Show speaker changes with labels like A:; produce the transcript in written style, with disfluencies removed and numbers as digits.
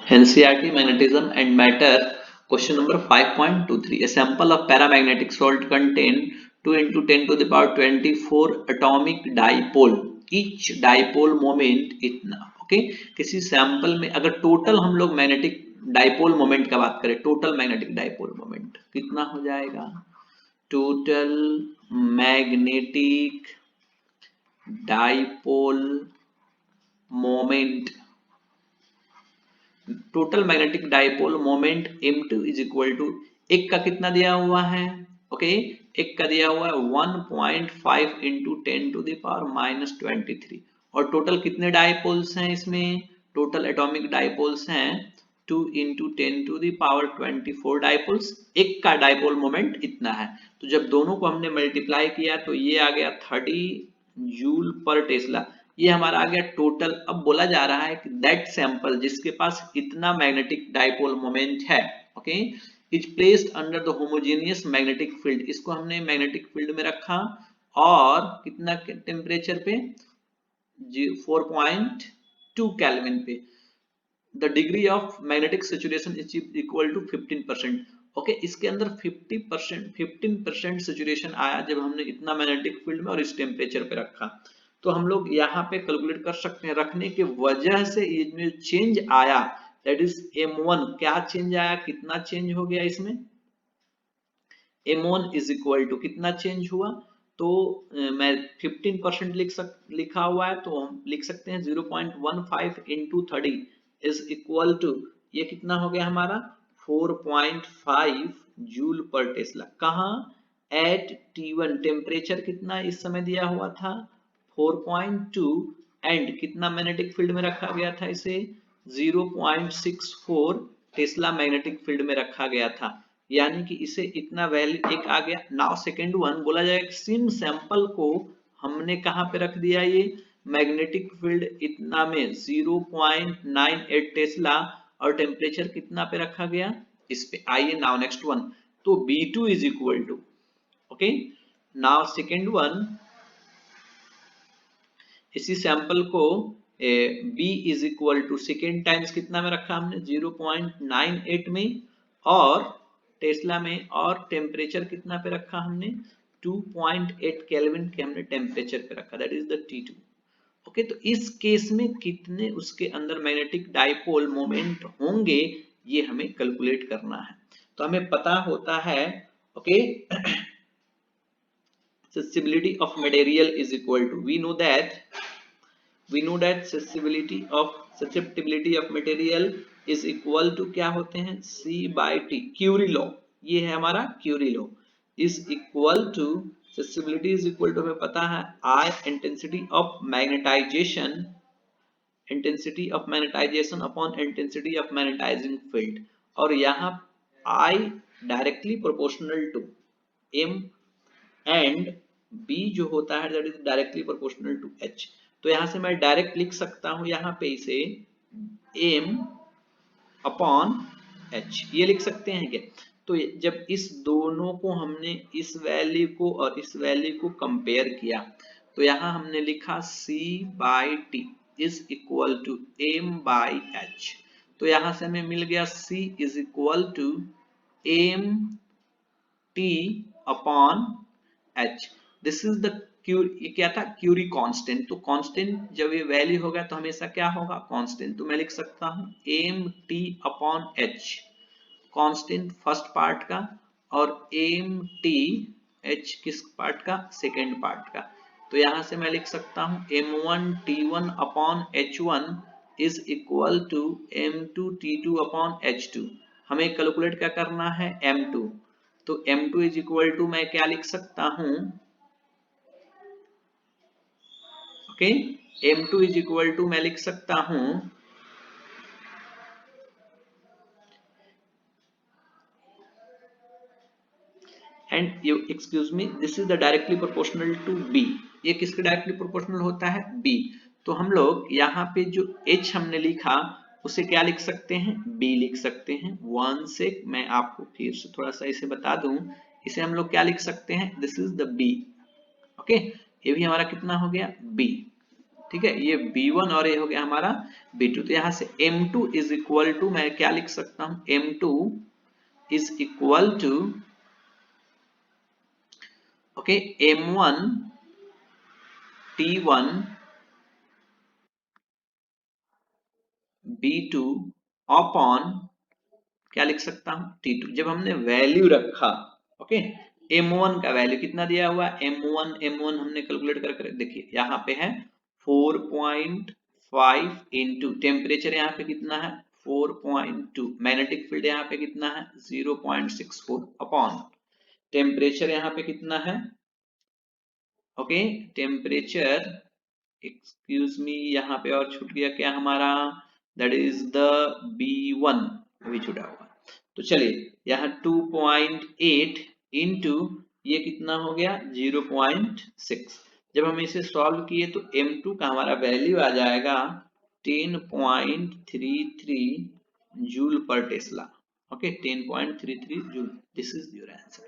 A: NCERT Magnetism and Matter, question number 5.23. A sample of paramagnetic salt contain 2 into 10 to the power 24 atomic dipole. Each dipole moment इतना. Okay, किसी sample में अगर total हम लोग magnetic dipole moment का बात करें, टोटल मैग्नेटिक डाइपोल मोमेंट कितना हो जाएगा? Total magnetic dipole moment, total magnetic dipole moment m2 is equal to, एक का कितना दिया हुआ है? ओके, एक का दिया हुआ है 1.5 into 10 to the power minus 23, और टोटल कितने डाइपोल्स हैं इसमें? टोटल एटॉमिक डाइपोल्स हैं 2 into 10 to the power 24 dipoles. एक का डाइपोल मोमेंट इतना है. तो जब दोनों को हमने मल्टीप्लाई किया तो ये आ गया 30 जूल पर टेस्ला. ये हमारा आ गया टोटल. अब बोला जा रहा है कि दैट सैंपल जिसके पास इतना मैग्नेटिक डाइपोल मोमेंट है, okay, is placed under the homogeneous magnetic field. इसको हमने मैग्नेटिक फील्ड में रखा और कितना टेम्परेचर पे? 4.2 केल्विन पे. The degree of magnetic saturation is equal to 15%. Okay, इसके अंदर 15% सैचुरेशन आया जब हमने इतना मैग्नेटिक फील्ड में और इस टेम्परेचर पे रखा. तो हम लोग यहाँ पे कैलकुलेट कर सकते हैं. रखने की वजह से ये जो चेंज आया दैट इज m1. क्या चेंज आया? कितना चेंज हो गया इसमें? m1 इज इक्वल टू कितना चेंज हुआ? तो मैं 15% लिखा हुआ है तो हम लिख सकते हैं 0.15 इंटू 30 इज इक्वल टू, ये कितना हो गया हमारा? 4.5 जूल पर टेस्ला. कहाँ? Eight T1. टेम्परेचर कितना इस समय दिया हुआ था? 4.2. एंड कितना मैग्नेटिक फील्ड में रखा गया था इसे? 0.64 टेस्ला मैग्नेटिक फील्ड में रखा गया था. यानी कि इसे इतना वैल्यू एक आ गया. नाउ सेकेंड वन बोला जाए सेम सैंपल को हमने कहां पे रख दिया? ये मैग्नेटिक फील्ड इतना में 0.98 टेस्ला और टेम्परेचर कितना पे रखा गया? इस पे. आइए नाउ नेक्स्ट वन. तो B2 is equal to, okay, now second one, इसी सैंपल को B is equal to second times कितना में रखा हमने? 0.98 में और टेस्ला में, और टेम्परेचर कितना पे रखा हमने? 2.8 केल्विन के हमने टेम्परेचर पे रखा, that is the T2. Okay, तो इस केस में कितने उसके अंदर मैग्नेटिक डाइपोल मोमेंट होंगे ये हमें कैलकुलेट करना है. तो हमें पता होता है, okay, susceptibility of material is equal to, we know that susceptibility of material is equal to क्या होते हैं? C by T. Curie law, ये है हमारा Curie law. is equal to, susceptibility is equal to हमें पता है I intensity of magnetization upon intensity of magnetizing field. और यहाँ I directly proportional to M and B जो होता है that is directly proportional to H. तो यहां से मैं डायरेक्ट लिख सकता हूं यहाँ पे इसे M अपॉन H, ये लिख सकते हैं क्या? तो जब इस दोनों को हमने इस वैल्यू को और इस वैल्यू को कंपेयर किया तो यहाँ हमने लिखा C by T is equal to M by H. तो यहां से हमें मिल गया C is equal to M T upon H. This is the ये क्या था? Curie constant. तो कांस्टेंट जब ये वैल्यू होगा तो हमेशा क्या होगा? कांस्टेंट. तो मैं लिख सकता हूं mt upon H, constant first part का, और mt H किस पार्ट का? सेकेंड पार्ट का. तो यहां से मैं लिख सकता हूं m1 t1 upon h1 is equal to m2 t2 upon h2. हमें कैलकुलेट क्या करना है? m2. तो m2 इज इक्वल टू मैं क्या लिख सकता हूं? Okay, m2 is equal to मैं लिख सकता हूं and you excuse me, this is the directly proportional to B. ये किसके डायरेक्टली प्रोपोर्शनल होता है? B. तो हम लोग यहाँ पे जो H हमने लिखा उसे क्या लिख सकते हैं? B लिख सकते हैं. वन से मैं आपको फिर से थोड़ा सा इसे बता दूं, इसे हम लोग क्या लिख सकते हैं? This is the B. Okay, ये भी हमारा कितना हो गया? B. ठीक है, ये B1 और ये हो गया हमारा B2। तो यहाँ से M2 इज इक्वल टू, मैं क्या लिख सकता हूं, M2 is equal to, okay, M1 T1 B2 upon क्या लिख सकता हूं, T2। जब हमने वैल्यू रखा, ओके, M1 का वैल्यू कितना दिया हुआ, M1 हमने कैलकुलेट कर देखिए यहाँ पे है 4.5 इंटू टेम्परेचर यहाँ पे कितना है 4.2, मैग्नेटिक फील्ड यहाँ पे कितना है 0.64 अपॉन टेम्परेचर यहाँ पे कितना है, ओके, टेम्परेचर, एक्सक्यूज मी, यहाँ पे और छूट गया क्या हमारा, दैट इज द B1 अभी छूटा हुआ। तो चलिए यहाँ 2.8 इंटू ये कितना हो गया 0.6। जब हम इसे सॉल्व किए तो M2 का हमारा वैल्यू आ जाएगा 10.33 जूल पर Tesla, okay, 10.33 joule. This is your answer.